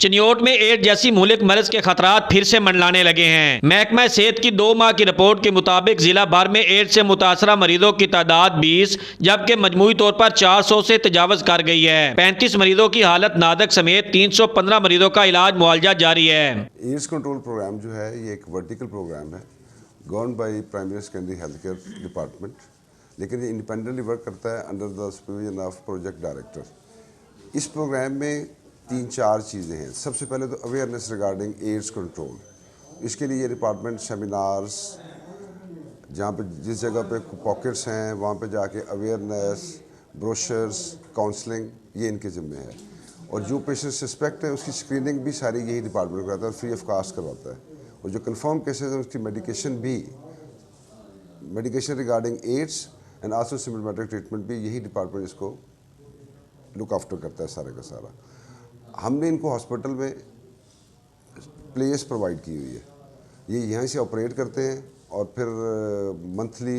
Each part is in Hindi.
चिन्योट में एड्स जैसी मूलिक मर्ज के खतरात फिर से मंडलाने लगे हैं। महकमा सेहत की 2 माह की रिपोर्ट के मुताबिक जिला भर में एड्स से मुतासरा मरीजों की तादाद 20 जबकि मजमूई तौर पर 400 से तजावज कर गई है। 35 मरीजों की हालत नाजुक समेत 315 मरीजों का इलाज मुआवजा जारी है। एड्स कंट्रोल प्रोग्राम जो है ये एक वर्टिकल प्रोग्राम है govern by primary secondary health care department, लेकिन ये इंडिपेंडेंटली वर्क करता है under the supervision of project director. इस प्रोग्राम में 3-4 चीज़ें हैं। सबसे पहले तो अवेयरनेस रिगार्डिंग एड्स कंट्रोल। इसके लिए ये डिपार्टमेंट सेमिनार्स, जहाँ पे जिस जगह पे पॉकेट्स हैं वहाँ पे जाके अवेयरनेस, ब्रोशर्स, काउंसलिंग, ये इनके ज़िम्मे है। और जो पेशेंट सस्पेक्ट है उसकी स्क्रीनिंग भी सारी यही डिपार्टमेंट कराता है और फ्री ऑफ कास्ट करवाता है। और जो कंफर्म केसेस हैं उसकी medication regarding AIDS and also symptomatic treatment भी यही डिपार्टमेंट इसको लुक आफ्टर करता है सारा का सारा। हमने इनको हॉस्पिटल में प्लेस प्रोवाइड की हुई है, ये यहाँ से ऑपरेट करते हैं और फिर मंथली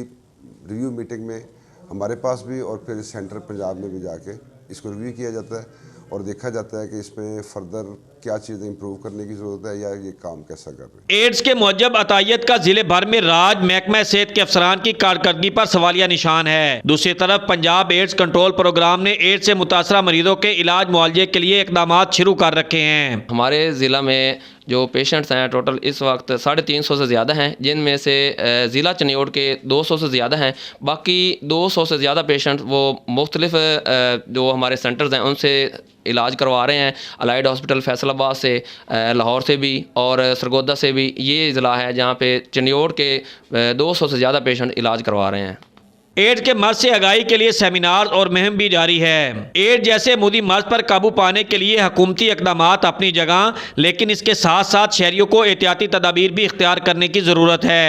रिव्यू मीटिंग में हमारे पास भी और फिर सेंटर पंजाब में भी जाके इसको रिव्यू किया जाता है और देखा जाता है कि इसमें फर्दर क्या चीज़ें इंप्रूव करने की ज़रूरत है या ये काम कैसा कर रहे हैं। एड्स के मौजब अतायत का जिले भर में राज महकमा सेहत के अफसरान की कारकर्दगी पर सवालिया निशान है। दूसरी तरफ पंजाब एड्स कंट्रोल प्रोग्राम ने एड्स से मुतासरा मरीजों के इलाज मुआवजे के लिए इकदाम शुरू कर रखे हैं। हमारे ज़िला में जो पेशेंट्स हैं टोटल इस वक्त 350 से ज़्यादा हैं, जिनमें से ज़िला चिन्योट के 200 से ज़्यादा हैं। बाकी 200 से ज़्यादा पेशेंट्स वो मुख्तलिफ जो हमारे सेंटर्स हैं उनसे इलाज करवा रहे हैं। अलाइड हॉस्पिटल फैसलाबाद से, लाहौर से भी और सरगोदा से भी ये ज़िला है जहाँ पे चिन्योट के 200 से ज़्यादा पेशेंट इलाज करवा रहे हैं। एड्स के मर्ज से आगाही के लिए सेमिनार और मुहिम भी जारी है। एड्स जैसे मुदी मर्ज पर काबू पाने के लिए हुकूमती इकदाम अपनी जगह, लेकिन इसके साथ साथ शहरियों को एहतियाती तदाबीर भी इख्तियार करने की ज़रूरत है।